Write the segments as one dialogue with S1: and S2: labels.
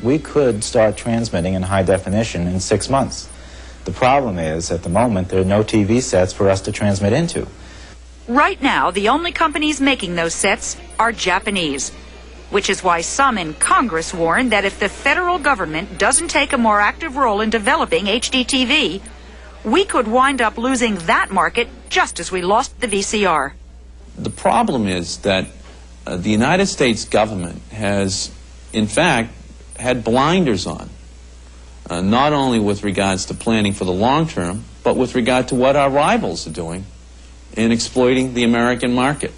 S1: we could start transmitting in high definition in 6 months. The problem is, at the moment, there are no TV sets for us to transmit into.
S2: Right now, the only companies making those sets are Japanese, which is why some in Congress warn that if the federal government doesn't take a more active role in developing HDTV, we could wind up losing that market just as we lost the VCR.
S3: The problem is that the United States government has, in fact, had blinders on, not only with regards to planning for the long term, but with regard to what our rivals are doing in exploiting the American market.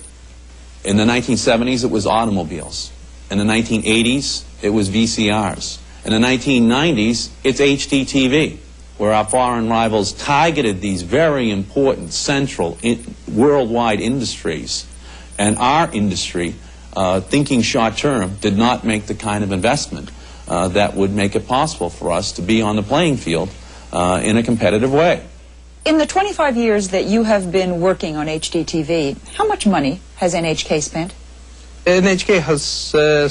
S3: In the 1970s, it was automobiles. In the 1980s, it was VCRs. In the 1990s, it's HDTV, where our foreign rivals targeted these very important central worldwide industries. And our industry, thinking short term, did not make the kind of investment that would make it possible for us to be on the playing field in a competitive way.
S4: In the 25 years that you have been working on HDTV, how much money has NHK spent?
S5: NHK has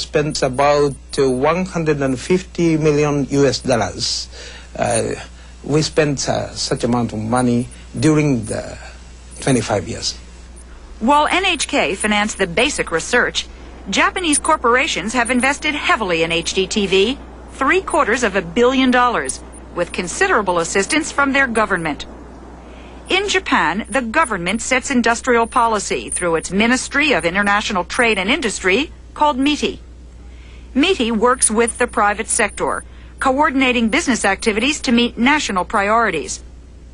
S5: spent about 150 million US dollars. We spent such amount of money during the 25 years.
S2: While NHK financed the basic research, Japanese corporations have invested heavily in HDTV, $750 million, with considerable assistance from their government. In Japan, the government sets industrial policy through its Ministry of International Trade and Industry, called MITI. MITI works with the private sector, coordinating business activities to meet national priorities.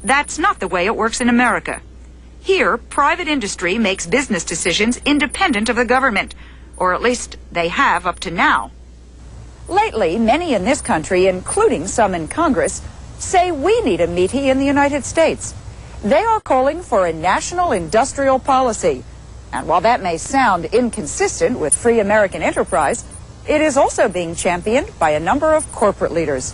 S2: That's not the way it works in America. Here, private industry makes business decisions independent of the government, or at least they have up to now.
S4: Lately, many in this country, including some in Congress, say we need a MITI in the United States. They are calling for a national industrial policy. And while that may sound inconsistent with free American enterprise, it is also being championed by a number of corporate leaders.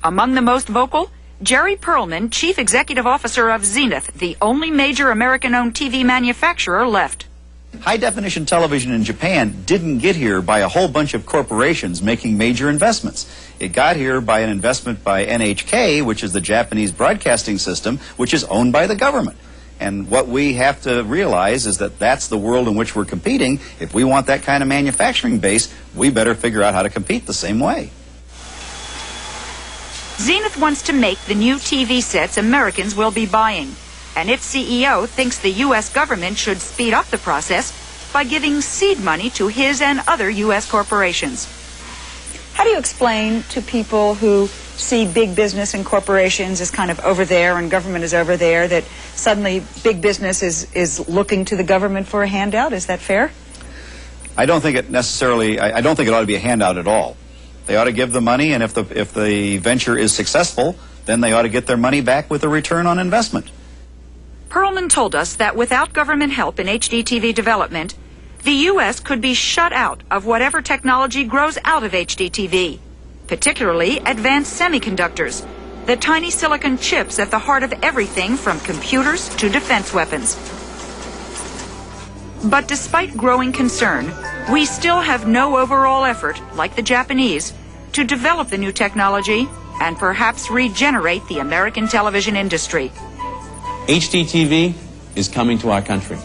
S2: Among the most vocal, Jerry Perlman, Chief Executive Officer of Zenith, the only major American-owned TV manufacturer left.
S6: High-definition television in Japan didn't get here by a whole bunch of corporations making major investments. It got here by an investment by NHK, which is the Japanese broadcasting system, which is owned by the government. And what we have to realize is that that's the world in which we're competing. If we want that kind of manufacturing base, we better figure out how to compete the same way.
S2: Zenith wants to make the new TV sets Americans will be buying. And its CEO thinks the U.S. government should speed up the process by giving seed money to his and other U.S. corporations.
S4: How do you explain to people who see big business and corporations as kind of over there and government is over there that suddenly big business is looking to the government for a handout? Is that fair?
S6: I don't think it necessarily, I don't think it ought to be a handout at all. They ought to give the money, and if the venture is successful, then they ought to get their money back with a return on investment.
S2: Perlman told us that without government help in HDTV development, the U.S. could be shut out of whatever technology grows out of HDTV, particularly advanced semiconductors, the tiny silicon chips at the heart of everything from computers to defense weapons. But despite growing concern, we still have no overall effort, like the Japanese, to develop the new technology and perhaps regenerate the American television industry.
S3: HDTV is coming to our country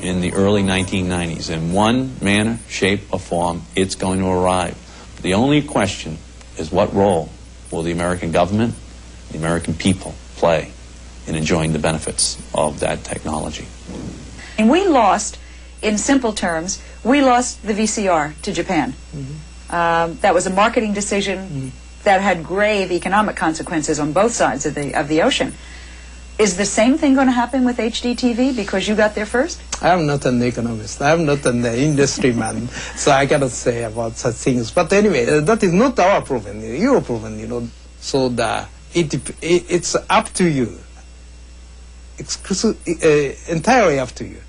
S3: in the early 1990s. In one manner, shape, or form, it's going to arrive. The only question is what role will the American government, the American people play in enjoying the benefits of that technology.
S4: And we lost, in simple terms, we lost the VCR to Japan. That was a marketing decision that had grave economic consequences on both sides of the ocean. Is the same thing going to happen with HDTV because you got there first?
S5: I'm not an economist. I'm not an industry man, so I cannot say about such things. But anyway, that is not our problem, your problem, you know. So it's up to you, entirely up to you.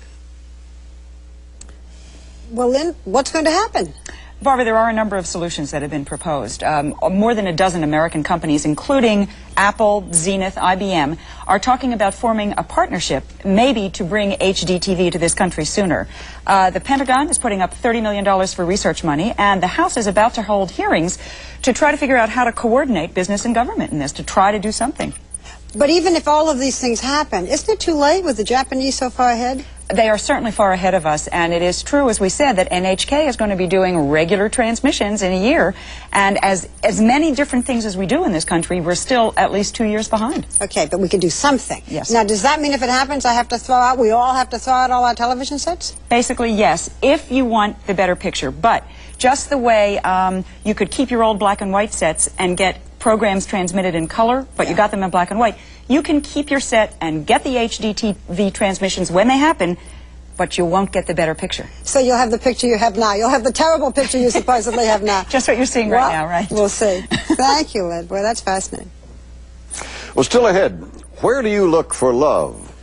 S7: Well, then, what's going to happen?
S4: Barbara, there are a number of solutions that have been proposed. More than a dozen American companies, including Apple, Zenith, IBM, are talking about forming a partnership, maybe to bring HDTV to this country sooner. The Pentagon is putting up $30 million for research money, and the House is about to hold hearings to try to figure out how to coordinate business and government in this, to try to do something.
S7: But even if all of these things happen, isn't it too late with the Japanese so far ahead?
S4: They are certainly far ahead of us, and it is true, as we said, that NHK is going to be doing regular transmissions in a year, and as many different things as we do in this country, we're still at least 2 years behind.
S7: Okay, but we can do something.
S4: Yes.
S7: Now, does that mean if it happens, we all have to throw out all our television sets?
S4: Basically, yes, if you want the better picture, but just the way you could keep your old black and white sets and get programs transmitted in color, but you got them in black and white, you can keep your set and get the HDTV transmissions when they happen, but you won't get the better picture.
S7: So you'll have the picture you have now. You'll have the terrible picture you supposedly have now.
S4: Just what you're seeing right now, right?
S7: We'll see. Thank you, Lyd. Boy, that's fascinating.
S8: Well, still ahead, where do you look for love?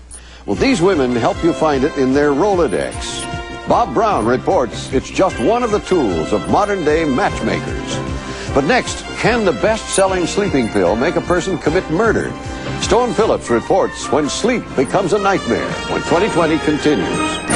S8: Well, these women help you find it in their Rolodex. Bob Brown reports it's just one of the tools of modern-day matchmakers. But next, can the best-selling sleeping pill make a person commit murder? Stone Phillips reports when sleep becomes a nightmare when 2020 continues.